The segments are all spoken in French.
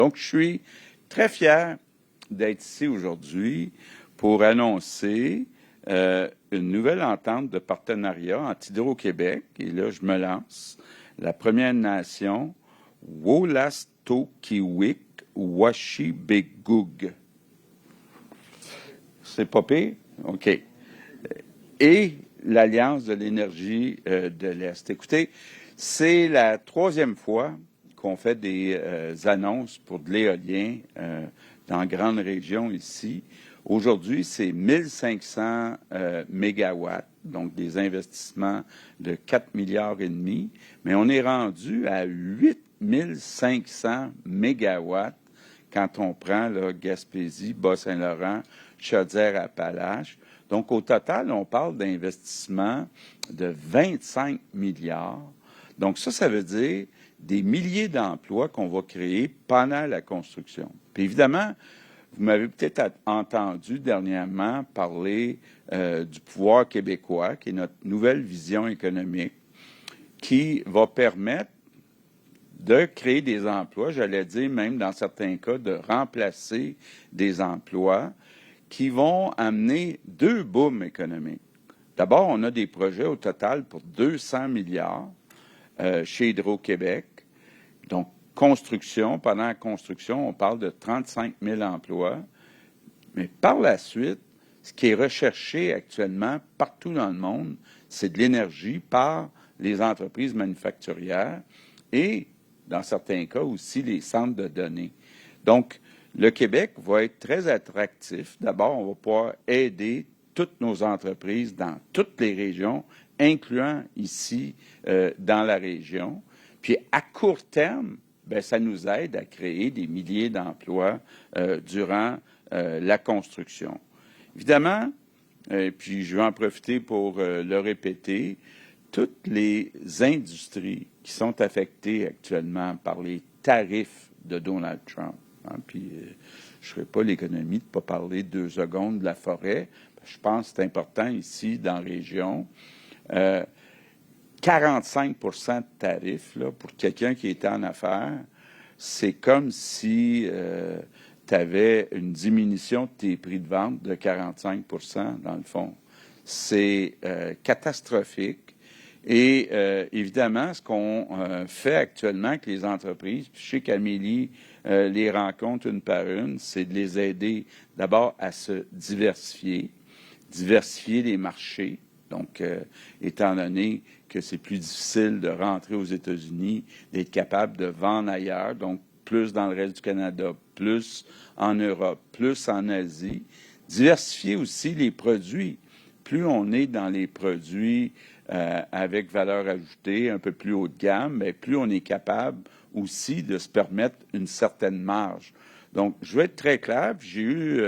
Donc, je suis très fier d'être ici aujourd'hui pour annoncer une nouvelle entente de partenariat entre Hydro-Québec, et là, je me lance, la Première Nation Wolastoqiyik Washibegug. C'est pas pire? OK. Et l'Alliance de l'énergie de l'Est. Écoutez, c'est la troisième fois qu'on fait des annonces pour de l'éolien dans la grande région ici. Aujourd'hui, c'est 1500 mégawatts, donc des investissements de 4 milliards et demi, mais on est rendu à 8500 mégawatts quand on prend là, Gaspésie, Bas-Saint-Laurent, Chaudière-Appalaches. Donc, au total, on parle d'investissements de 25 milliards. Donc, ça veut dire des milliers d'emplois qu'on va créer pendant la construction. Puis évidemment, vous m'avez peut-être entendu dernièrement parler du pouvoir québécois, qui est notre nouvelle vision économique, qui va permettre de créer des emplois, j'allais dire même dans certains cas, de remplacer des emplois qui vont amener deux booms économiques. D'abord, on a des projets au total pour 200 milliards chez Hydro-Québec. Donc, construction, pendant la construction, on parle de 35 000 emplois. Mais par la suite, ce qui est recherché actuellement partout dans le monde, c'est de l'énergie par les entreprises manufacturières et, dans certains cas aussi, les centres de données. Donc, le Québec va être très attractif. D'abord, on va pouvoir aider toutes nos entreprises dans toutes les régions, incluant ici dans la région. Puis, à court terme, bien, ça nous aide à créer des milliers d'emplois durant la construction. Évidemment, puis je vais en profiter pour le répéter, toutes les industries qui sont affectées actuellement par les tarifs de Donald Trump, hein, puis je ne ferai pas l'économie de ne pas parler 2 secondes de la forêt. Je pense que c'est important ici, dans la région. 45 de tarifs, là, pour quelqu'un qui était en affaires, c'est comme si tu avais une diminution de tes prix de vente de 45 dans le fond. C'est catastrophique. Et évidemment, ce qu'on fait actuellement avec les entreprises, puis je sais qu'Amélie les rencontre une par une, c'est de les aider d'abord à se diversifier les marchés. Donc, étant donné que c'est plus difficile de rentrer aux États-Unis, d'être capable de vendre ailleurs, donc plus dans le reste du Canada, plus en Europe, plus en Asie. Diversifier aussi les produits. Plus on est dans les produits avec valeur ajoutée, un peu plus haut de gamme, bien, plus on est capable aussi de se permettre une certaine marge. Donc, je vais être très clair. J'ai eu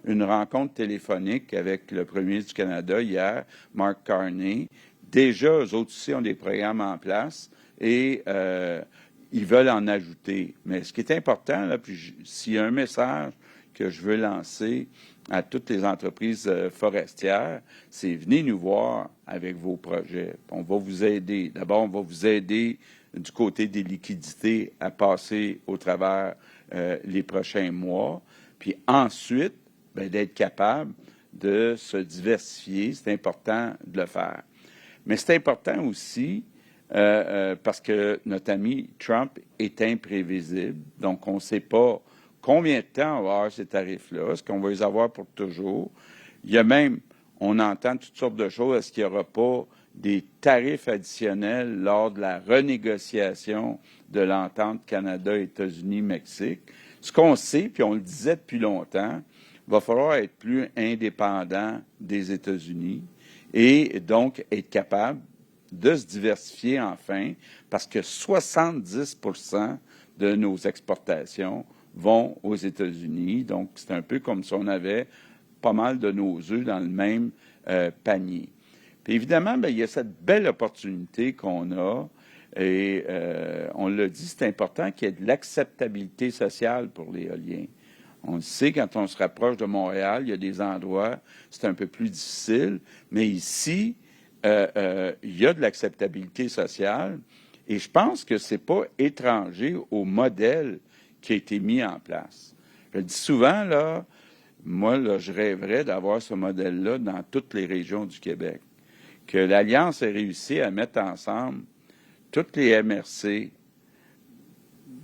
une rencontre téléphonique avec le premier du Canada hier, Mark Carney. Déjà, eux autres aussi ont des programmes en place et ils veulent en ajouter. Mais ce qui est important, là, puis s'il y a un message que je veux lancer à toutes les entreprises forestières, c'est venez nous voir avec vos projets. On va vous aider. D'abord, on va vous aider du côté des liquidités à passer au travers les prochains mois. Puis ensuite, bien, d'être capable de se diversifier. C'est important de le faire. Mais c'est important aussi parce que notre ami Trump est imprévisible. Donc, on ne sait pas combien de temps on va avoir ces tarifs-là. Est-ce qu'on va les avoir pour toujours? Il y a même, on entend toutes sortes de choses. Est-ce qu'il n'y aura pas des tarifs additionnels lors de la renégociation de l'entente Canada-États-Unis-Mexique? Ce qu'on sait, puis on le disait depuis longtemps, il va falloir être plus indépendant des États-Unis et donc être capable de se diversifier enfin, parce que 70 de nos exportations vont aux États-Unis. Donc, c'est un peu comme si on avait pas mal de nos œufs dans le même panier. Puis évidemment, bien, il y a cette belle opportunité qu'on a, et on l'a dit, c'est important qu'il y ait de l'acceptabilité sociale pour l'éolien. On le sait, quand on se rapproche de Montréal, il y a des endroits, c'est un peu plus difficile, mais ici, il y a de l'acceptabilité sociale, et je pense que c'est pas étranger au modèle qui a été mis en place. Je le dis souvent, là, moi, là, je rêverais d'avoir ce modèle-là dans toutes les régions du Québec. Que l'Alliance ait réussi à mettre ensemble toutes les MRC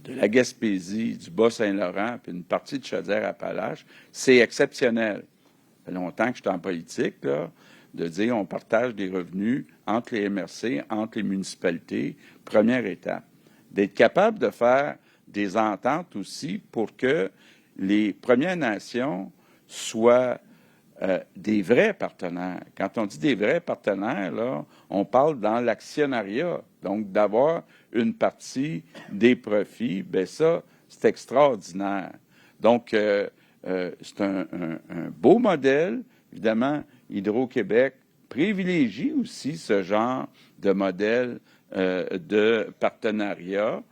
de la Gaspésie, du Bas-Saint-Laurent, puis une partie de Chaudière-Appalaches, c'est exceptionnel. Ça fait longtemps que je suis en politique, là, de dire on partage des revenus entre les MRC, entre les municipalités, première étape. D'être capable de faire des ententes aussi pour que les Premières Nations soient des vrais partenaires. Quand on dit des vrais partenaires, là, on parle dans l'actionnariat. Donc, d'avoir une partie des profits, bien ça, c'est extraordinaire. Donc, c'est un beau modèle. Évidemment, Hydro-Québec privilégie aussi ce genre de modèle de partenariat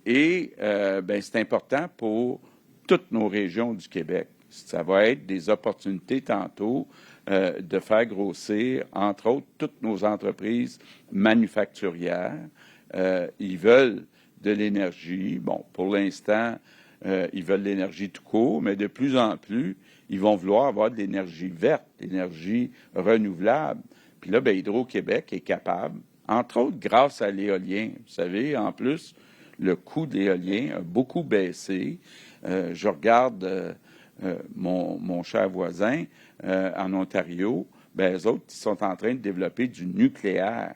et c'est important pour toutes nos régions du Québec. Ça va être des opportunités tantôt de faire grossir, entre autres, toutes nos entreprises manufacturières. Ils veulent de l'énergie. Bon, pour l'instant, ils veulent de l'énergie tout court, mais de plus en plus, ils vont vouloir avoir de l'énergie verte, de l'énergie renouvelable. Puis là, Hydro-Québec est capable, entre autres grâce à l'éolien. Vous savez, en plus, le coût de l'éolien a beaucoup baissé. Je regarde mon cher voisin en Ontario, eux autres, ils sont en train de développer du nucléaire.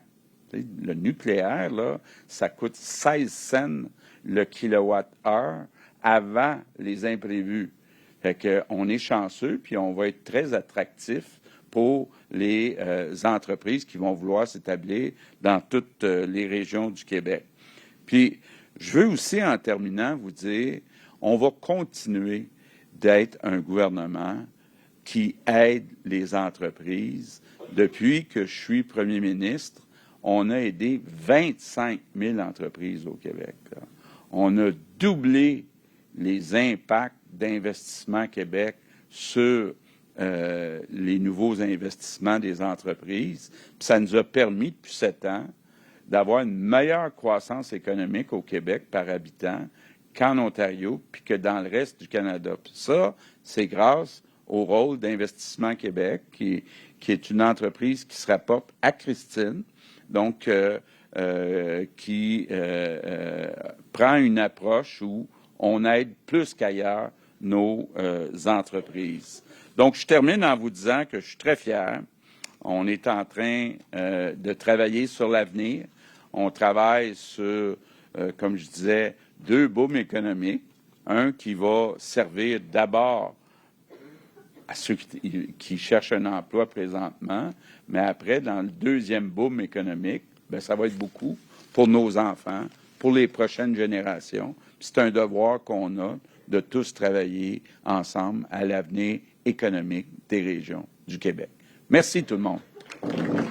Le nucléaire, là, ça coûte 16 cents le kilowatt-heure avant les imprévus. Fait qu'on est chanceux, puis on va être très attractif pour les entreprises qui vont vouloir s'établir dans toutes les régions du Québec. Puis, je veux aussi, en terminant, vous dire, on va continuer d'être un gouvernement qui aide les entreprises. Depuis que je suis premier ministre, on a aidé 25 000 entreprises au Québec. Là. On a doublé les impacts d'Investissement Québec sur les nouveaux investissements des entreprises. Puis ça nous a permis, depuis 7 ans, d'avoir une meilleure croissance économique au Québec par habitant qu'en Ontario, puis que dans le reste du Canada. Puis ça, c'est grâce au rôle d'Investissement Québec, qui est une entreprise qui se rapporte à Christine, donc qui prend une approche où on aide plus qu'ailleurs nos entreprises. Donc, je termine en vous disant que je suis très fier. On est en train de travailler sur l'avenir. On travaille sur, comme je disais, 2 booms économiques. Un qui va servir d'abord à ceux qui cherchent un emploi présentement, mais après, dans le 2e boom économique, ça va être beaucoup pour nos enfants, pour les prochaines générations. C'est un devoir qu'on a de tous travailler ensemble à l'avenir économique des régions du Québec. Merci tout le monde.